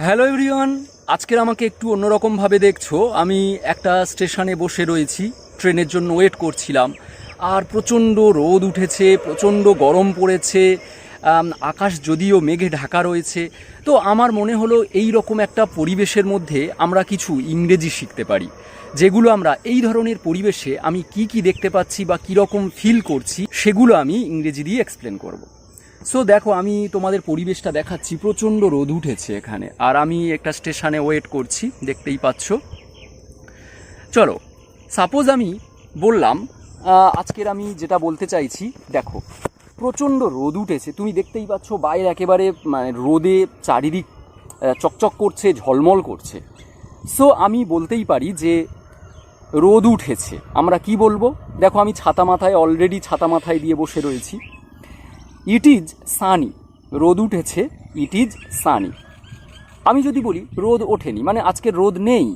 Hello everyone, আজকের আমাকে একটু অন্যরকমভাবে দেখছো। আমি একটা স্টেশনে বসে রয়েছি, ট্রেনের জন্য ওয়েট করছিলাম। আর প্রচণ্ড রোদ উঠেছে, প্রচণ্ড গরম পড়েছে, আকাশ যদিও মেঘে ঢাকা রয়েছে। তো আমার মনে হলো এই রকম একটা পরিবেশের মধ্যে আমরা কিছু ইংরেজি শিখতে পারি, যেগুলো আমরা এই ধরনের পরিবেশে আমি কি দেখতে পাচ্ছি বা কীরকম ফিল করছি সেগুলো আমি ইংরেজি দিয়ে এক্সপ্লেন করব। সো দেখো, আমি তোমাদের পরিবেশটা দেখাচ্ছি। প্রচণ্ড রোদ উঠেছে এখানে, আর আমি একটা স্টেশনে ওয়েট করছি, দেখতেই পাচ্ছ। চলো, সাপোজ আমি বললাম, আজকের আমি যেটা বলতে চাইছি, দেখো প্রচণ্ড রোদ উঠেছে, তুমি দেখতেই পাচ্ছ বাইরে একেবারে মানে রোদে চারিদিক চকচক করছে, ঝলমল করছে। সো আমি বলতেই পারি যে রোদ উঠেছে। আমরা কি বলবো? দেখো, আমি অলরেডি ছাতা মাথায় দিয়ে বসে রয়েছি। It is Sunny. রোদ উঠেছে, ইট ইজ সানি। আমি যদি বলি রোদ ওঠেনি, মানে আজকে রোদ নেই,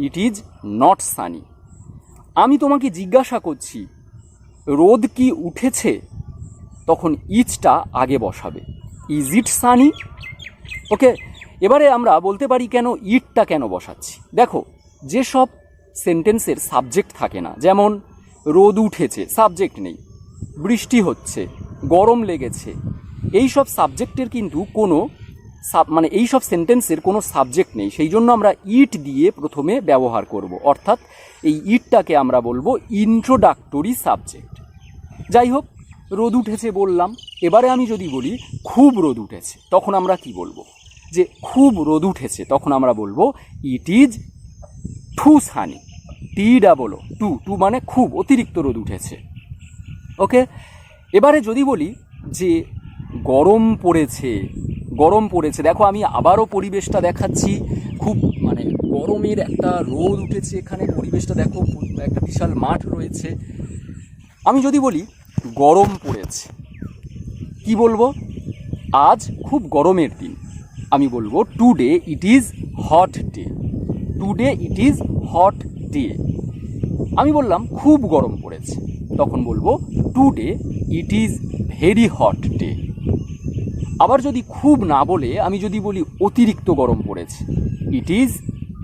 ইট ইজ নট সানি। আমি তোমাকে জিজ্ঞাসা করছি রোদ কি উঠেছে, তখন ইজটা আগে বসাবে, ইজ ইট সানি। ওকে, এবারে আমরা বলতে পারি কেন ইটটা কেন বসাচ্ছি। দেখো, যেসব সেন্টেন্সের সাবজেক্ট থাকে না, যেমন রোদ উঠেছে, সাবজেক্ট নেই, বৃষ্টি হচ্ছে, গরম লেগেছে, এই সব সাবজেক্টের কিন্তু কোনো এই সব সেন্টেন্সের কোনো সাবজেক্ট নেই। সেই জন্য আমরা ইট দিয়ে প্রথমে ব্যবহার করব, অর্থাৎ এই ইটটাকে আমরা বলবো ইন্ট্রোডাক্টরি সাবজেক্ট। যাই হোক, রোদ উঠেছে বললাম। এবারে আমি যদি বলি খুব রোদ উঠেছে, তখন আমরা কি বলবো? যে খুব রোদ উঠেছে, তখন আমরা বলবো it is too sunny. Too মানে খুব, অতিরিক্ত রোদ উঠেছে। ওকে, এবারে যদি বলি যে গরম পড়েছে, দেখো আমি আবারও পরিবেশটা দেখাচ্ছি। খুব মানে গরমের একটা রোদ উঠেছে এখানে, পরিবেশটা দেখো, একটা বিশাল মাঠ রয়েছে। আমি যদি বলি গরম পড়েছে, কি বলবো? আজ খুব গরমের দিন, আমি বলবো today it is hot day. Today it is hot day. আমি বললাম খুব গরম পড়েছে, তখন বলবো today it is very hot day. আবার যদি খুব না বলে আমি যদি বলি অতিরিক্ত গরম পড়েছে, it is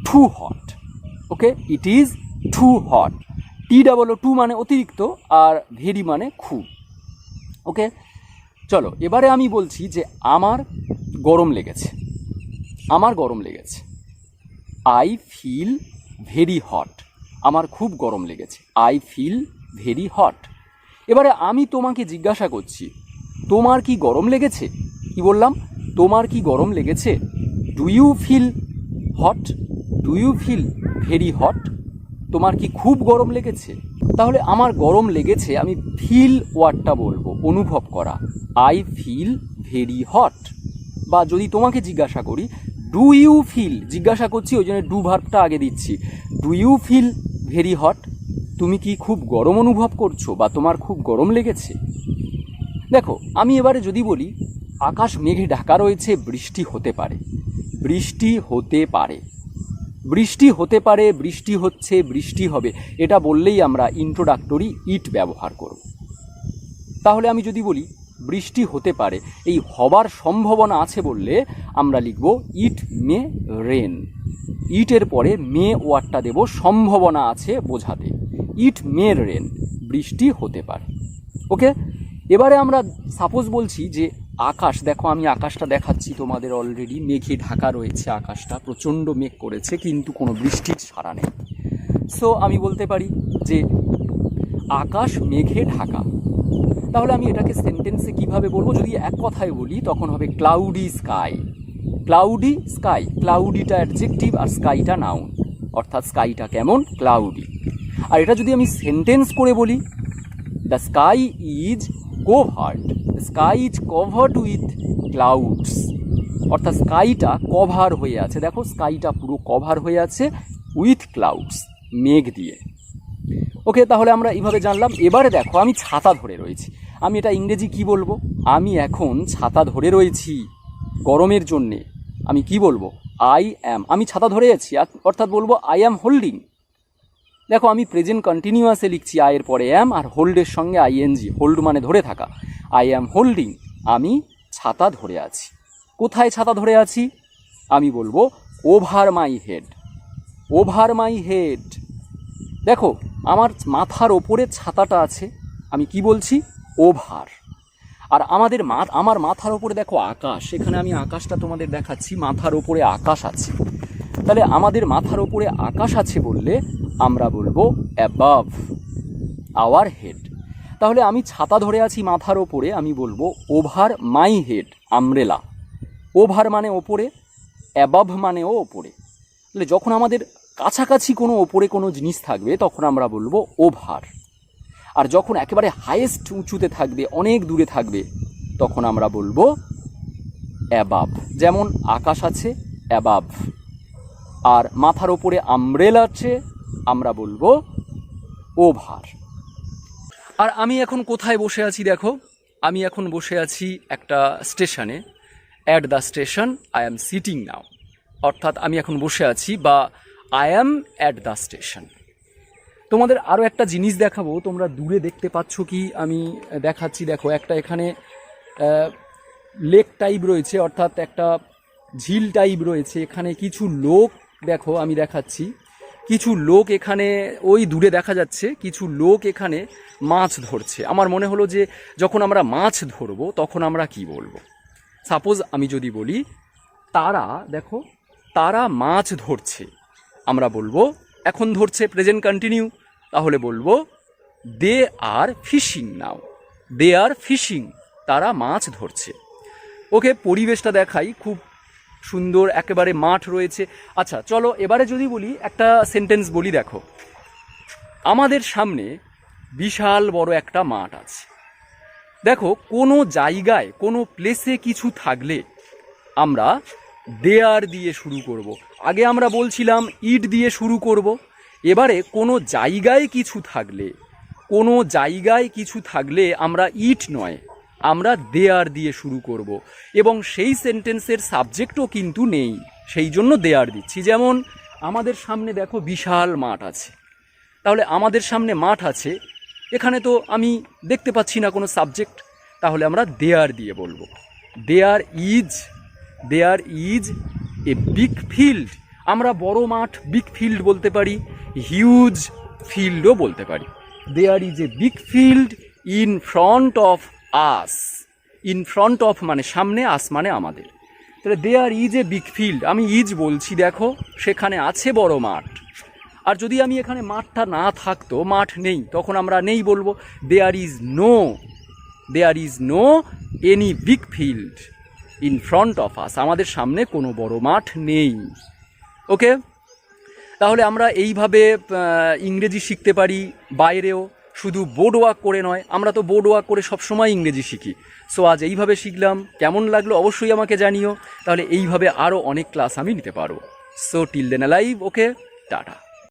too hot. Okay, it is too hot. Too মানে অতিরিক্ত, আর ভেরি মানে খুব। ওকে, চলো এবারে আমি বলছি যে আমার গরম লেগেছে। I feel very hot. আমার খুব গরম লেগেছে, আই ফিল ভেরি হট। এবারে আমি তোমাকে জিজ্ঞাসা করছি তোমার কি গরম লেগেছে? কি বললাম? তোমার কি গরম লেগেছে? Do you feel hot? Do you feel very hot? তোমার কি খুব গরম লেগেছে? তাহলে আমার গরম লেগেছে, আমি ফিল ওয়ার্ডটা বলবো, অনুভব করা, আই ফিল ভেরি হট। বা যদি তোমাকে জিজ্ঞাসা করি ডু ইউ ফিল, জিজ্ঞাসা করছি ওই জন্য ডু ভার্বটা আগে দিচ্ছি, do you feel very hot? তুমি কি খুব গরম অনুভব করছো বা তোমার খুব গরম লেগেছে? দেখো, আমি এবারে যদি বলি আকাশ মেঘে ঢাকা রয়েছে, বৃষ্টি হতে পারে। বৃষ্টি হচ্ছে, বৃষ্টি হবে, এটা বললেই আমরা ইন্ট্রোডাক্টরি ইট ব্যবহার করব। তাহলে আমি যদি বলি বৃষ্টি হতে পারে, এই হবার সম্ভাবনা আছে বললে আমরা লিখব ইট মে রেন। ইটের পরে মে ওয়ার্ডটা দেব সম্ভাবনা আছে বোঝাতে, ইট মে রেন, বৃষ্টি হতে পারে। ওকে, এবারে আমরা সাপোজ বলছি যে আকাশ, দেখো আমি আকাশটা দেখাচ্ছি তোমাদের, অলরেডি মেঘে ঢাকা রয়েছে, আকাশটা প্রচণ্ড মেঘ করেছে কিন্তু কোনো বৃষ্টির সাড়া নেই। সো আমি বলতে পারি যে আকাশ মেঘে ঢাকা। তাহলে আমি এটাকে সেন্টেন্সে কিভাবে বলবো? যদি এক কথায় বলি তখন হবে ক্লাউডি স্কাই। ক্লাউডিটা অ্যাডজেক্টিভ আর স্কাইটা নাউন, অর্থাৎ স্কাইটা কেমন? ক্লাউডি। আর এটা যদি আমি সেন্টেন্স করে বলি, the sky is covered with clouds, অর্থাৎ স্কাইটা কভার হয়ে আছে। দেখো, স্কাইটা পুরো কভার হয়ে আছে উইথ ক্লাউডস, মেঘ দিয়ে। ওকে, তাহলে আমরা এইভাবে জানলাম। এবারে দেখো, আমি ছাতা ধরে রয়েছি, আমি এটা ইংরেজি কি বলবো? আমি এখন ছাতা ধরে রয়েছি গরমের জন্যে, আমি কি বলবো? I am. আমি ছাতা ধরে আছি, অর্থাৎ বলবো আই অ্যাম হোল্ডিং। দেখো, আমি প্রেজেন্ট কন্টিনিউয়াসে লিখছি, আয়ের পরে অ্যাম আর হোল্ডের সঙ্গে আইএনজি, হোল্ড মানে ধরে থাকা। আই অ্যাম হোল্ডিং, আমি ছাতা ধরে আছি। কোথায় ছাতা ধরে আছি? আমি বলবো over my head, over my head. দেখো আমার মাথার ওপরে ছাতাটা আছে, আমি কি বলছি? ওভার। আর আমার মাথার ওপরে দেখো আকাশ, এখানে আমি আকাশটা তোমাদের দেখাচ্ছি, মাথার ওপরে আকাশ আছে। তাহলে আমাদের মাথার ওপরে আকাশ আছে বললে আমরা বলবো অ্যাবাভ আওয়ার হেড। তাহলে আমি ছাতা ধরে আছি মাথার ওপরে, আমি বলবো over my head umbrella. Over মানে ওপরে, অ্যাবাভ মানেও ওপরে। তাহলে যখন আমাদের কাছাকাছি কোনো ওপরে কোনো জিনিস থাকবে তখন আমরা বলবো ওভার। আর যখন একেবারে হাইয়েস্ট উঁচুতে থাকবে, অনেক দূরে থাকবে, তখন আমরা বলবো অ্যাবাভ। যেমন আকাশ আছে, অ্যাবাভ। আর মাথার ওপরে আমব্রেলা আছে, আমরা বলবো ওভার। আর আমি এখন কোথায় বসে আছি দেখো, আমি এখন বসে আছি একটা স্টেশনে। At the station I am sitting now, অর্থাৎ আমি এখন বসে আছি বা I am at the station. তোমাদের আরও একটা জিনিস দেখাবো, তোমরা দূরে দেখতে পাচ্ছ কি আমি দেখাচ্ছি, দেখো একটা এখানে লেক টাইপ রয়েছে, অর্থাৎ একটা ঝিল টাইপ রয়েছে। এখানে কিছু লোক, দেখো আমি দেখাচ্ছি, কিছু লোক এখানে ওই দূরে দেখা যাচ্ছে, কিছু লোক এখানে মাছ ধরছে। আমার মনে হলো যে যখন আমরা মাছ ধরবো তখন আমরা কি বলবো? সাপোজ আমি যদি বলি তারা, দেখো তারা মাছ ধরছে, আমরা বলবো, এখন ধরছে প্রেজেন্ট কন্টিনিউ, তাহলে বলবো দে আর ফিশিং নাও, দে আর ফিশিং, তারা মাছ ধরছে। ওকে, পরিবেশটা দেখাই, খুব সুন্দর একেবারে মাঠ রয়েছে। আচ্ছা চলো এবারে যদি বলি, একটা সেন্টেন্স বলি, দেখো আমাদের সামনে বিশাল বড় একটা মাঠ আছে। দেখো কোনো জায়গায় কোনো প্লেসে কিছু থাকলে আমরা দেয়ার দিয়ে শুরু করব। আগে আমরা বলছিলাম ইট দিয়ে শুরু করব। এবারে কোনো জায়গায় কিছু থাকলে, কোনো জায়গায় কিছু থাকলে আমরা ইট নয়, আমরা দেয়ার দিয়ে শুরু করব। এবং সেই সেন্টেন্সের সাবজেক্টও কিন্তু নেই, সেই জন্য দেয়ার দিচ্ছি। যেমন আমাদের সামনে দেখো বিশাল মাঠ আছে, তাহলে আমাদের সামনে মাঠ আছে, এখানে তো আমি দেখতে পাচ্ছি না কোনো সাবজেক্ট, তাহলে আমরা দেয়ার দিয়ে বলবো। There is a big field. আমরা বড় মাঠ বিগ ফিল্ড বলতে পারি, হিউজ ফিল্ডও বলতে পারি। There is a big field in front of us. In front of মানে সামনে, আস মানে আমাদের। তাহলে there is a big field, আমি ইজ বলছি, দেখো সেখানে আছে বড় মাঠ। আর যদি আমি এখানে মাঠটা না থাকতো, মাঠ নেই, তখন আমরা নেই বলবো। There is no any big field in front of us, আমাদের সামনে কোনো বড় মাঠ নেই। ওকে, তাহলে আমরা এইভাবে ইংরেজি শিখতে পারি বাইরেও, শুধু বোর্ড ওয়ার্ক করে নয়। আমরা তো বোর্ড ওয়ার্ক করে সবসময় ইংরেজি শিখি। সো আজ এইভাবে শিখলাম, কেমন লাগলো অবশ্যই আমাকে জানিও। তাহলে এইভাবে আরও অনেক ক্লাস আমি নিতে পারবো। সো টিল দেন অ্যালাইভ, ওকে, টাটা।